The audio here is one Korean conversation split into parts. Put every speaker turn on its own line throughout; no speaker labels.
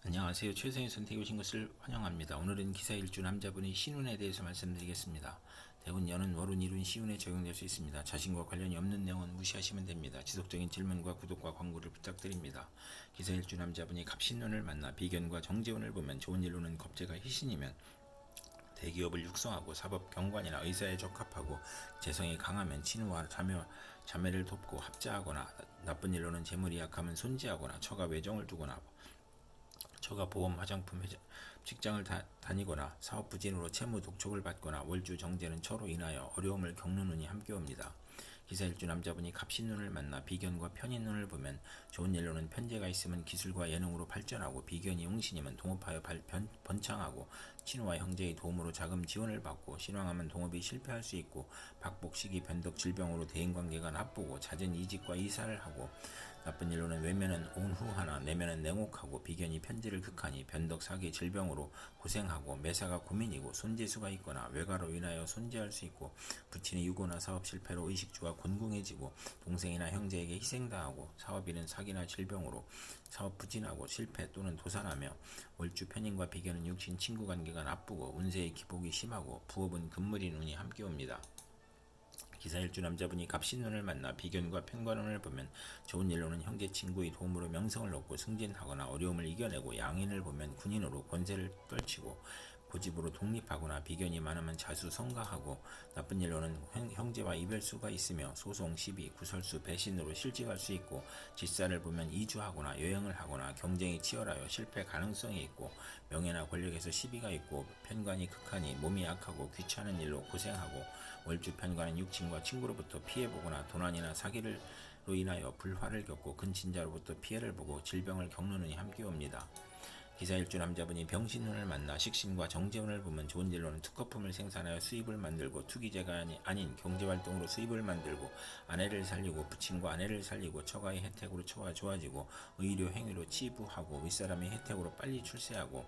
안녕하세요. 최선의 선택이 오신 것을 환영합니다. 오늘은 기사 일주 남자분의 신운에 대해서 말씀드리겠습니다. 대운, 연은, 월운, 일운, 시운에 적용될 수 있습니다. 자신과 관련이 없는 내용은 무시하시면 됩니다. 지속적인 질문과 구독과 광고를 부탁드립니다. 기사 일주 남자분이 갑신운을 만나 비견과 정재운을 보면 좋은 일로는 겁재가 희신이면 대기업을 육성하고 사법 경관이나 의사에 적합하고 재성이 강하면 친우와 자매를 돕고 합자하거나 나쁜 일로는 재물이 약하면 손재하거나 처가 외정을 두거나 처가 보험, 화장품, 직장을 다니거나 사업 부진으로 채무 독촉을 받거나 월주 정제는 처로 인하여 어려움을 겪는 운이 함께 옵니다. 기사일주 남자분이 갑신운을 만나 비견과 편인운을 보면 좋은 일로는 편재가 있으면 기술과 예능으로 발전하고 비견이 용신이면 동업하여 번창하고 친우와 형제의 도움으로 자금 지원을 받고 신왕하면 동업이 실패할 수 있고 박복, 시기, 변덕, 질병으로 대인관계가 나쁘고 잦은 이직과 이사를 하고 나쁜 일로는 외면은 온후하나 내면은 냉혹하고 비견이 편재를 극하니 변덕, 사기, 질병으로 고생하고 매사가 고민이고 손재수가 있거나 외가로 인하여 손재할 수 있고 부친이 유고나 사업 실패로 의식주가 곤궁해지고 동생이나 형제에게 희생당하고 사업일은 사기나 질병으로 사업 부진하고 실패 또는 도산하며 월주 편인과 비견은 육신 친구 관계가 나쁘고 운세의 기복이 심하고 부업은 금물인 운이 함께 옵니다. 기사일주 남자분이 갑신운을 만나 비견과 편관운을 보면 좋은 일로는 형제 친구의 도움으로 명성을 얻고 승진하거나 어려움을 이겨내고 양인을 보면 군인으로 권세를 떨치고 고집으로 독립하거나 비견이 많으면 자수성가하고 나쁜 일로는 형제와 이별수가 있으며 소송, 시비, 구설수, 배신으로 실직할 수 있고 직사를 보면 이주하거나 여행을 하거나 경쟁이 치열하여 실패 가능성이 있고 명예나 권력에서 시비가 있고 편관이 극하니 몸이 약하고 귀찮은 일로 고생하고 월주 편관은 육친과 친구로부터 피해보거나 도난이나 사기로 인하여 불화를 겪고 근친자로부터 피해를 보고 질병을 겪는 운이 함께 옵니다. 기사일주 남자분이 병신운을 만나 식신과 정재운을 보면 좋은 일로는 특허품을 생산하여 수입을 만들고 투기재가 아닌 경제활동으로 수입을 만들고 아내를 살리고 부친과 아내를 살리고 처가의 혜택으로 처가 좋아지고 의료 행위로 치부하고 윗사람의 혜택으로 빨리 출세하고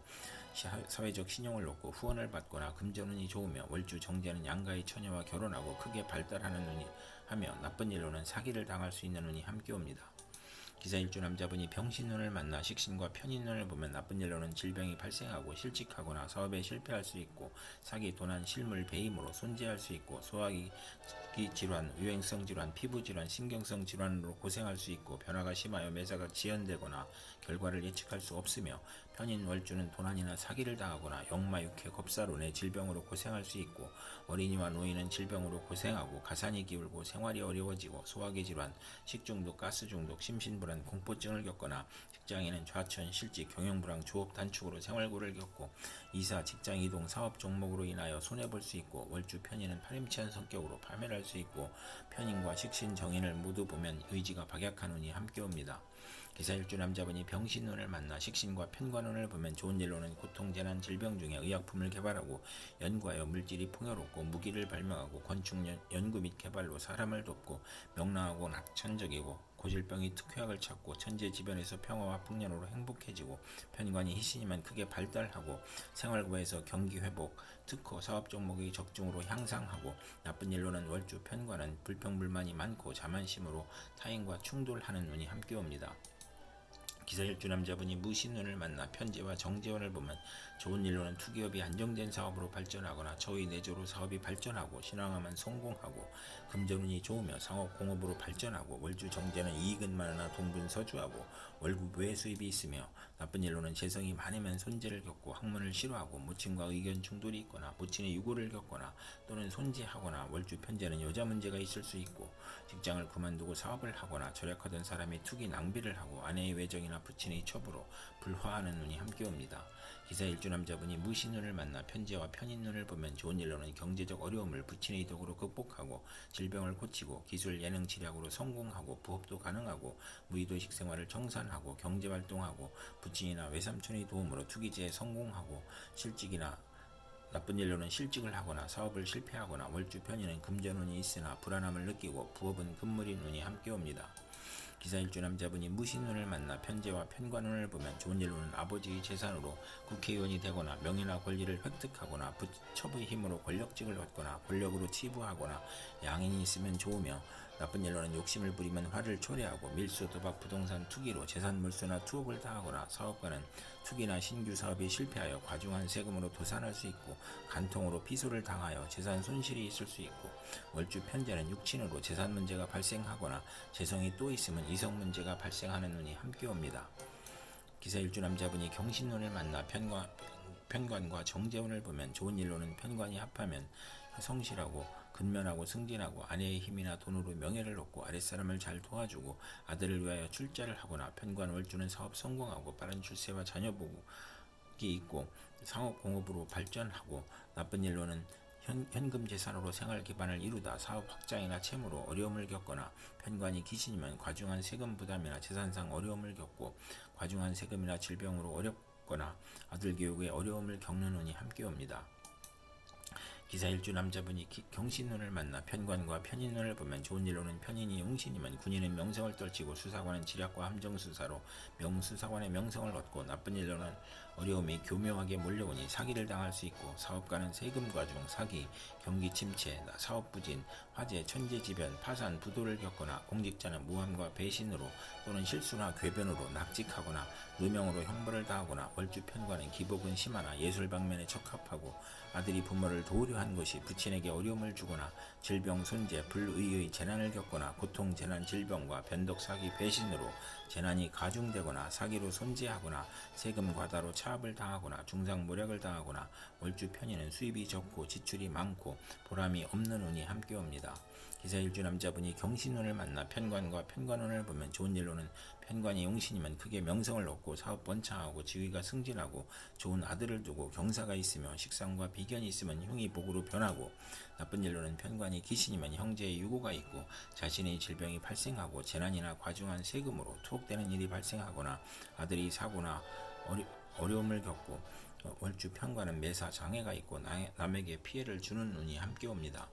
사회적 신용을 얻고 후원을 받거나 금전운이 좋으며 월주 정재는 양가의 처녀와 결혼하고 크게 발달하는 운이 하며 나쁜 일로는 사기를 당할 수 있는 운이 함께 옵니다. 기사일주 남자분이 병신운을 만나 식신과 편인운을 보면 나쁜 일로는 질병이 발생하고 실직하거나 사업에 실패할 수 있고 사기, 도난, 실물, 배임으로 손재할 수 있고 소화기 질환, 유행성 질환, 피부 질환, 신경성 질환으로 고생할 수 있고 변화가 심하여 매사가 지연되거나 결과를 예측할 수 없으며 편인 월주는 도난이나 사기를 당하거나 역마, 육해, 겁사로 내 질병으로 고생할 수 있고 어린이와 노인은 질병으로 고생하고 가산이 기울고 생활이 어려워지고 소화기 질환, 식중독, 가스중독, 심신불안, 공포증을 겪거나 직장인은 좌천, 실직, 경영불황, 조업 단축으로 생활고를 겪고 이사, 직장 이동, 사업 종목으로 인하여 손해볼 수 있고 월주 편인은 파렴치한 성격으로 파멸할 수 있고 편인과 식신, 정인을 모두 보면 의지가 박약한 운이 함께 옵니다. 기사일주 남자분이 병신운을 만나 식신과 편관운을 보면 좋은 일로는 고통, 재난, 질병 중에 의약품을 개발하고 연구하여 물질이 풍요롭고 무기를 발명하고 건축 연구 및 개발로 사람을 돕고 명랑하고 낙천적이고 고질병이 특효약을 찾고 천재지변에서 평화와 풍년으로 행복해지고 편관이 희신이면 크게 발달하고 생활고에서 경기회복, 특허, 사업 종목의 적중으로 향상하고 나쁜 일로는 월주 편관은 불평불만이 많고 자만심으로 타인과 충돌하는 운이 함께 옵니다. 기사일주 남자분이 무신운을 만나 편재와 정재운을 보면 좋은 일로는 투기업이 안정된 사업으로 발전하거나 저의 내조로 사업이 발전하고 신앙하면 성공하고 금전운이 좋으며 상업공업으로 발전하고 월주 정재는 이익은 많으나 동분서주하고 월급 외 수입이 있으며 나쁜 일로는 재성이 많으면 손재를 겪고 학문을 싫어하고 모친과 의견 충돌이 있거나 모친의 유고를 겪거나 또는 손재하거나 월주 편재는 여자 문제가 있을 수 있고 직장을 그만두고 사업을 하거나 절약하던 사람이 투기 낭비를 하고 아내의 외정이나 부친의 첩으로 불화하는 운이 함께 옵니다. 기사일주 남자분이 무신운을 만나 편재와 편인운을 보면 좋은 일로는 경제적 어려움을 부친의 덕으로 극복하고 질병을 고치고 기술, 예능, 지략으로 성공하고 부업도 가능하고 무의도식 생활을 정산하고 경제활동하고 부친이나 외삼촌의 도움으로 투기제에 성공하고 실직이나 나쁜 일로는 실직을 하거나 사업을 실패하거나 월주 편인은 금전운이 있으나 불안함을 느끼고 부업은 금물인 운이 함께 옵니다. 기사일주 남자분이 무신운을 만나 편재와 편관운을 보면 좋은 일로는 아버지의 재산으로 국회의원이 되거나 명예나 권리를 획득하거나 부첩의 힘으로 권력직을 얻거나 권력으로 치부하거나 양인이 있으면 좋으며 나쁜 일로는 욕심을 부리면 화를 초래하고 밀수, 도박, 부동산, 투기로 재산 몰수나 투옥을 당하거나 사업가는 투기나 신규 사업이 실패하여 과중한 세금으로 도산할 수 있고 간통으로 피소를 당하여 재산 손실이 있을 수 있고 월주 편제는 육친으로 재산 문제가 발생하거나 재성이 또 있으면 이성 문제가 발생하는 운이 함께 옵니다. 기사일주 남자분이 경신운을 만나 편관과 정재운을 보면 좋은 일로는 편관이 합하면 성실하고 근면하고 승진하고 아내의 힘이나 돈으로 명예를 얻고 아랫사람을 잘 도와주고 아들을 위하여 출자를 하거나 편관 월주는 사업 성공하고 빠른 출세와 자녀 복이 있고 상업공업으로 발전하고 나쁜 일로는 현금 재산으로 생활 기반을 이루다 사업 확장이나 채무로 어려움을 겪거나 편관이 귀신이면 과중한 세금 부담이나 재산상 어려움을 겪고 과중한 세금이나 질병으로 어렵거나 아들 교육에 어려움을 겪는 운이 함께 옵니다. 기사일주 남자분이 경신운을 만나 편관과 편인운을 보면 좋은 일로는 편인이 용신이면 군인은 명성을 떨치고 수사관은 지략과 함정수사로 명수사관의 명성을 얻고 나쁜 일로는 어려움이 교묘하게 몰려오니 사기를 당할 수 있고 사업가는 세금 과중, 사기, 경기 침체, 사업 부진, 화재, 천재지변, 파산, 부도를 겪거나 공직자는 무함과 배신으로 또는 실수나 궤변으로 낙직하거나 누명으로 형벌을 당하거나 월주 편관은 기복은 심하나 예술 방면에 적합하고 아들이 부모를 도우려 한 것이 부친에게 어려움을 주거나 질병, 손재, 불의의 재난을 겪거나 고통, 재난, 질병과 변덕, 사기, 배신으로 재난이 가중되거나 사기로 손재하거나 세금 과다로 차압을 당하거나 중상모략을 당하거나 월주 편인은 수입이 적고 지출이 많고 보람이 없는 운이 함께 옵니다. 기사일주 남자분이 경신운을 만나 편관과 편관운을 보면 좋은 일로는 편관이 용신이면 크게 명성을 얻고 사업 번창하고 지위가 승진하고 좋은 아들을 두고 경사가 있으며 식상과 비견이 있으면 흉이 복으로 변하고 나쁜 일로는 편관이 귀신이면 형제의 유고가 있고 자신의 질병이 발생하고 재난이나 과중한 세금으로 투옥되는 일이 발생하거나 아들이 사고나 어려움을 겪고 월주 편관은 매사 장애가 있고 남에게 피해를 주는 운이 함께 옵니다.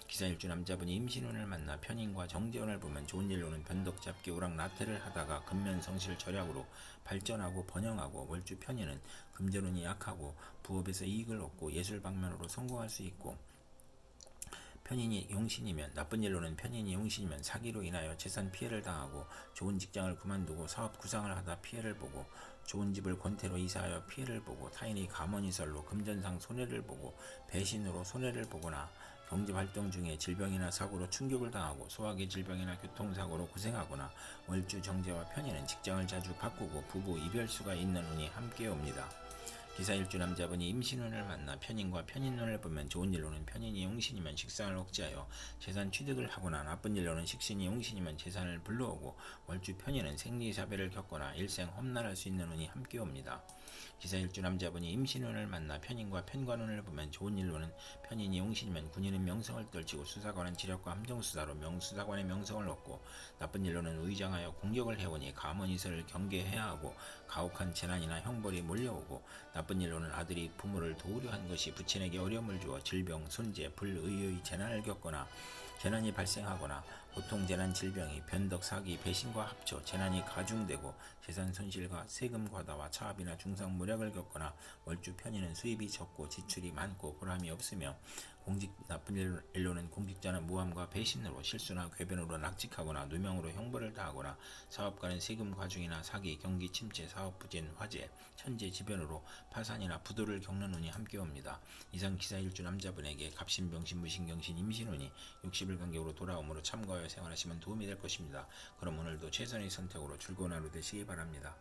기사일주 남자분이 임신운을 만나 편인과 정재운을 보면 좋은 일로는 변덕잡기 오락나태를 하다가 근면성실 절약으로 발전하고 번영하고 월주 편인은 금전운이 약하고 부업에서 이익을 얻고 예술 방면으로 성공할 수 있고 편인이 용신이면 나쁜 일로는 편인이 용신이면 사기로 인하여 재산 피해를 당하고 좋은 직장을 그만두고 사업 구상을 하다 피해를 보고 좋은 집을 권태로 이사하여 피해를 보고 타인이 감언이설로 금전상 손해를 보고 배신으로 손해를 보거나 경제활동 중에 질병이나 사고로 충격을 당하고 소화기 질병이나 교통사고로 고생하거나 월주 정제와 편인은 직장을 자주 바꾸고 부부 이별수가 있는 운이 함께 옵니다. 기사일주 남자분이 임신운을 만나 편인과 편인운을 보면 좋은 일로는 편인이 용신이면 식상을 억제하여 재산 취득을 하거나 나쁜 일로는 식신이 용신이면 재산을 불러오고 월주 편인은 생리사배를 겪거나 일생 험난할 수 있는 운이 함께 옵니다. 기사일주 남자분이 임신운을 만나 편인과 편관운을 보면 좋은 일로는 편인이 용신이면 군인은 명성을 떨치고 수사관은 지략과 함정수사로 명수사관의 명성을 얻고 나쁜 일로는 의장하여 공격을 해오니 감언이설을 경계해야 하고 가혹한 재난이나 형벌이 몰려오고 나쁜 일로는 아들이 부모를 도우려 한 것이 부친에게 어려움을 주어 질병, 손재, 불의의 재난을 겪거나 재난이 발생하거나 고통, 재난, 질병이 변덕, 사기, 배신과 합쳐 재난이 가중되고 재산 손실과 세금 과다와 차압이나 중상모략을 겪거나 월주 편인은 수입이 적고 지출이 많고 보람이 없으며 나쁜 일로는 공직자는 무함과 배신으로 실수나 궤변으로 낙직하거나 누명으로 형벌을 당하거나 사업가는 세금 과중이나 사기, 경기 침체, 사업 부진, 화재, 천재지변으로 파산이나 부도를 겪는 운이 함께 옵니다. 이상 기사일주 남자분에게 갑신병신, 무신경신, 임신운이 60일 간격으로 돌아오므로 참고하여 생활하시면 도움이 될 것입니다. 그럼 오늘도 최선의 선택으로 즐거운 하루 되시기 바랍니다.